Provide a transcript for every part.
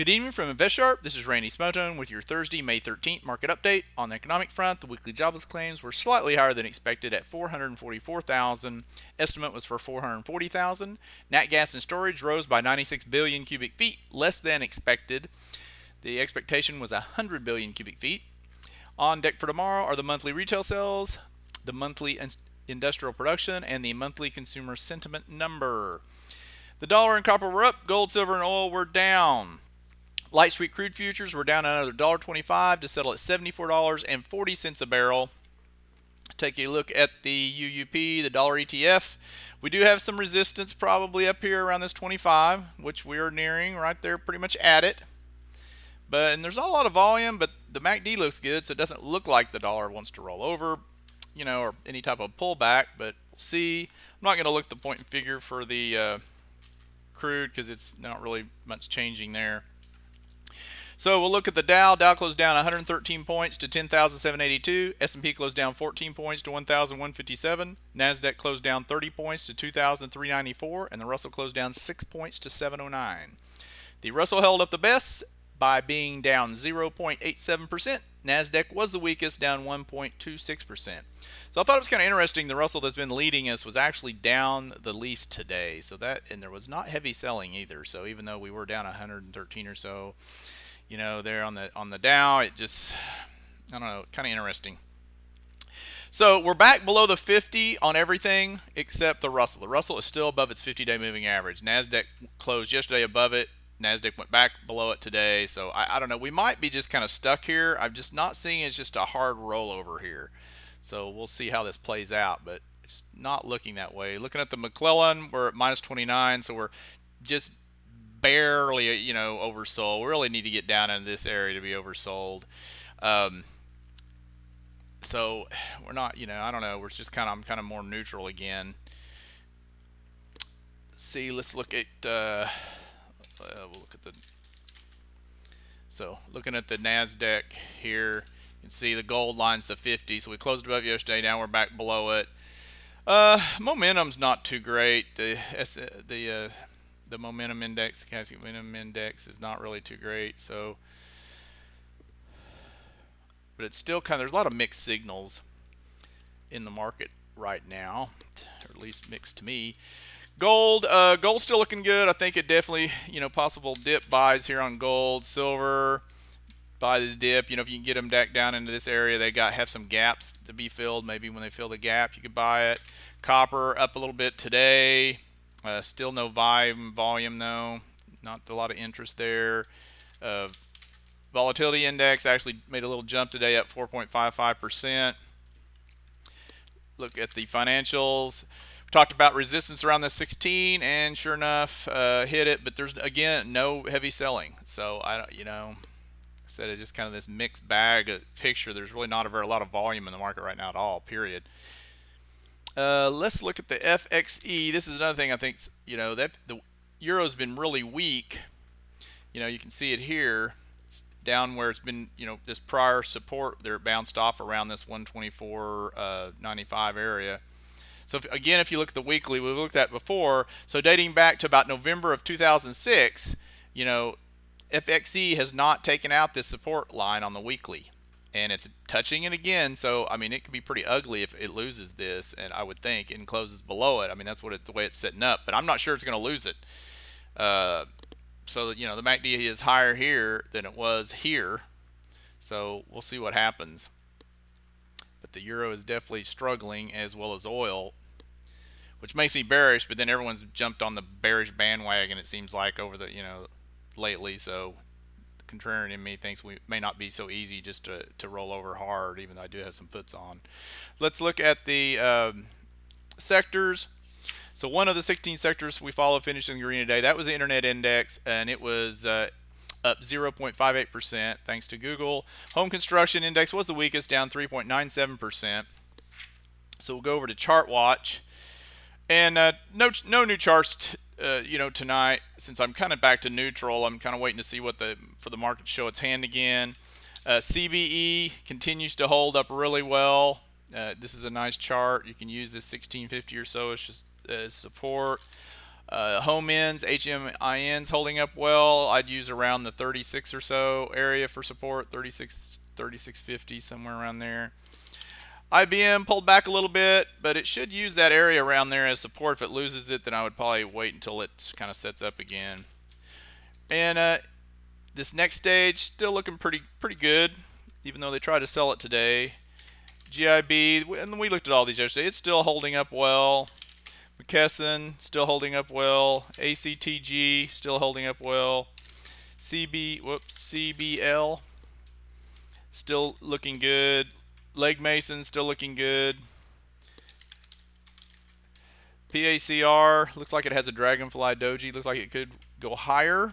Good evening from InvestSharp. This is Randy Smotone with your Thursday, May 13th market update. On the economic front, the weekly jobless claims were slightly higher than expected at 444,000. Estimate was for 440,000. Nat gas and storage rose by 96 billion cubic feet, less than expected. The expectation was 100 billion cubic feet. On deck for tomorrow are the monthly retail sales, the monthly industrial production, and the monthly consumer sentiment number. The dollar and copper were up, gold, silver, and oil were down. Light sweet crude futures were down another $1.25 to settle at $74.40 a barrel. Take a look at the UUP, the dollar ETF. We do have some resistance probably up here around this 25, which we are nearing right there, pretty much at it. And there's not a lot of volume, but the MACD looks good, so it doesn't look like the dollar wants to roll over, or any type of pullback, but we'll see. I'm not going to look at the point and figure for the crude because it's not really much changing there. So we'll look at the Dow. Dow closed down 113 points to 10,782. S&P closed down 14 points to 1,157. NASDAQ closed down 30 points to 2,394. And the Russell closed down 6 points to 709. The Russell held up the best by being down 0.87%. NASDAQ was the weakest, down 1.26%. So I thought it was kind of interesting. The Russell that's been leading us was actually down the least today. And there was not heavy selling either. So even though we were down 113 or so, there on the Dow, it just, I don't know, kind of interesting. So we're back below the 50 on everything except the Russell. The Russell is still above its 50-day moving average. NASDAQ closed yesterday above it. NASDAQ went back below it today. So I don't know. We might be just kind of stuck here. I'm just not seeing it's just a hard rollover here. So we'll see how this plays out, but it's not looking that way. Looking at the McClellan, we're at minus 29, so we're just barely, oversold. We really need to get down into this area to be oversold. So we're not, I don't know. We're just I'm kind of more neutral again. Let's look at, we'll look at looking at the NASDAQ here, you can see the gold line's the 50. So we closed above yesterday. Now we're back below it. Momentum's not too great. The momentum index, momentum index is not really too great. So, but it's still there's a lot of mixed signals in the market right now, or at least mixed to me. Gold's still looking good. I think it definitely, possible dip buys here on gold. Silver, buy the dip. If you can get them back down into this area, they have some gaps to be filled. Maybe when they fill the gap, you could buy it. Copper up a little bit today. Still no volume though. Not a lot of interest there. Volatility index actually made a little jump today, up 4.55%. Look at the financials. We talked about resistance around the 16, and sure enough, hit it. But there's again no heavy selling. So I said it's just kind of this mixed bag picture. There's really not a lot of volume in the market right now at all. Period. Let's look at the FXE. This is another thing I think, that the Euro's been really weak. You can see it here. It's down where it's been, this prior support there, bounced off around this 124.95 area. So if you look at the weekly, we looked at before. So dating back to about November of 2006, FXE has not taken out this support line on the weekly. And it's touching it again, so it could be pretty ugly if it loses this, and I would think, and closes below it. That's the way it's setting up, but I'm not sure it's going to lose it. So the MACD is higher here than it was here, so we'll see what happens. But the euro is definitely struggling, as well as oil, which makes me bearish. But then everyone's jumped on the bearish bandwagon, it seems like, over the lately. So contrarian in me thinks we may not be so easy just to roll over hard, even though I do have some puts on. Let's look at the sectors. So one of the 16 sectors we follow finished in green today. That was the internet index, and it was up 0.58% thanks to Google. Home construction index was the weakest, down 3.97%. So we'll go over to chart watch, and no new charts tonight, since I'm kind of back to neutral. I'm kind of waiting to see for the market to show its hand again. CBE continues to hold up really well. This is a nice chart. You can use this 1650 or so as support. Home ends, HMINs holding up well. I'd use around the 36 or so area for support, 36, 36.50, somewhere around there. IBM pulled back a little bit, but it should use that area around there as support. If it loses it, then I would probably wait until it kind of sets up again. And this next stage still looking pretty good, even though they tried to sell it today. GIB, and we looked at all these yesterday. It's still holding up well. McKesson still holding up well. ACTG still holding up well. CBL still looking good. Leg Mason still looking good. PACR looks like it has a dragonfly doji. Looks like it could go higher.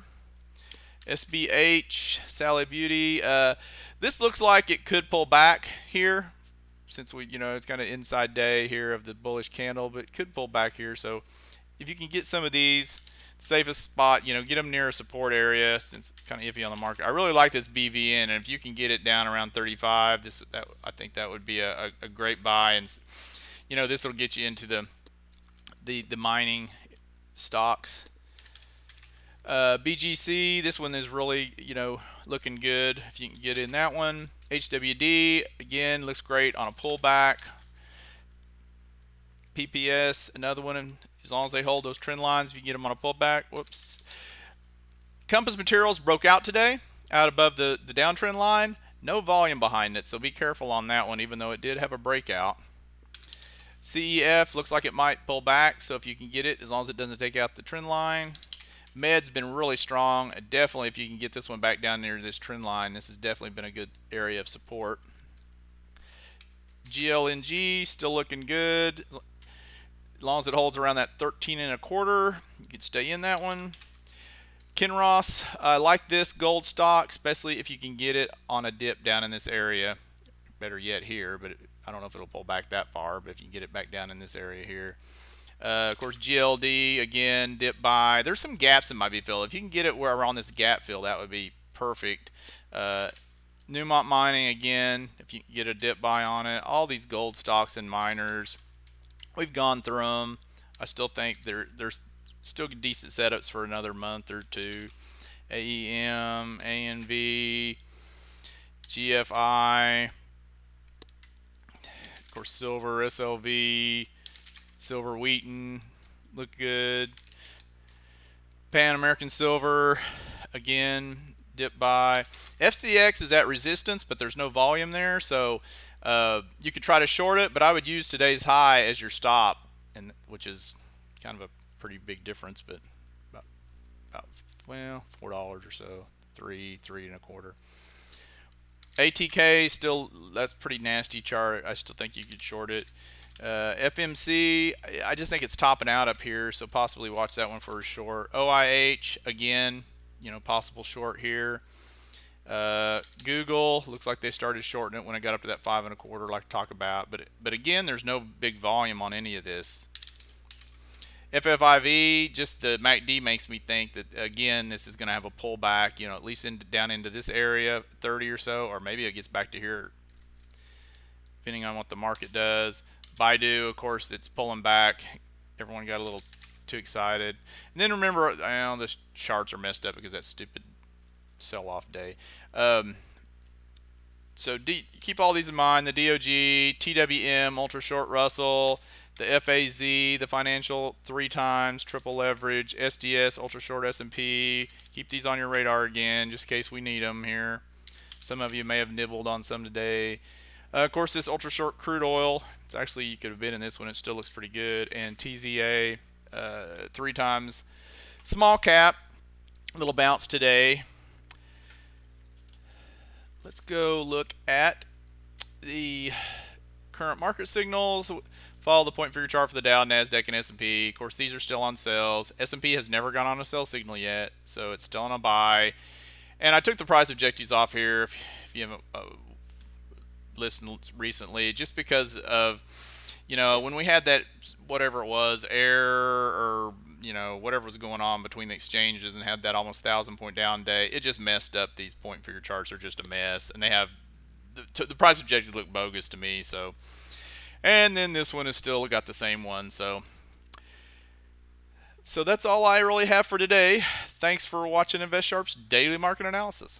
SBH, Sally Beauty. This looks like it could pull back here, since it's kind of inside day here of the bullish candle, but it could pull back here. So if you can get some of these, safest spot, get them near a support area, since it's kind of iffy on the market. I really like this BVN, and if you can get it down around 35, I think that would be a great buy. And this will get you into the mining stocks. BGC, this one is really looking good if you can get in that one. HWD again looks great on a pullback. PPS, another one, as long as they hold those trend lines, if you get them on a pullback. Whoops. Compass Materials broke out today, out above the downtrend line. No volume behind it, so be careful on that one, even though it did have a breakout. CEF looks like it might pull back, so if you can get it, as long as it doesn't take out the trend line. Med's been really strong. Definitely, if you can get this one back down near this trend line, this has definitely been a good area of support. GLNG still looking good. As long as it holds around that 13.25, you can stay in that one. Kinross, I like this gold stock, especially if you can get it on a dip down in this area. Better yet here, but I don't know if it'll pull back that far, but if you can get it back down in this area here. Of course, GLD, again, dip buy. There's some gaps that might be filled. If you can get it where around this gap fill, that would be perfect. Newmont Mining, again, if you can get a dip buy on it. All these gold stocks and miners, we've gone through them. I still think there's still decent setups for another month or two. AEM, ANV, GFI, of course, silver, SLV, Silver Wheaton, look good. Pan American Silver, again, dip buy. FCX is at resistance, but there's no volume there, so you could try to short it, but I would use today's high as your stop, and which is kind of a pretty big difference, but about well, $4 or so, three and a quarter. ATK still, that's pretty nasty chart. I still think you could short it. FMC, I just think it's topping out up here, so possibly watch that one for a short. OIH, again, possible short here. Google, looks like they started shorting it when it got up to that 5.25, like to talk about, but again, there's no big volume on any of this. FFIV, just the MACD makes me think that, again, this is going to have a pullback, at least down into this area, 30 or so, or maybe it gets back to here, depending on what the market does. Baidu, of course, it's pulling back. Everyone got a little too excited. And then remember, I know the charts are messed up because that stupid sell-off day. So keep all these in mind. The DOG, TWM, Ultra Short Russell, the FAZ, the financial 3 times, triple leverage, SDS, Ultra Short S&P. Keep these on your radar again, just in case we need them here. Some of you may have nibbled on some today. Of course, this ultra short crude oil, it's actually, you could have been in this one, it still looks pretty good. And TZA, 3 times small cap, little bounce today. Let's go look at the current market signals. Follow the point figure chart for the Dow, NASDAQ, and S&P. Of course, these are still on sales. S&P has never gone on a sell signal yet, so it's still on a buy. And I took the price objectives off here if you haven't listened recently, just because of, when we had that, whatever it was, error or, whatever was going on between the exchanges and had that almost 1,000-point down day, it just messed up. These point figure charts are just a mess, and they have, the price objectives look bogus to me, so. And then this one is still got the same one, so So that's all I really have for today. Thanks for watching InvestSharp's daily market analysis.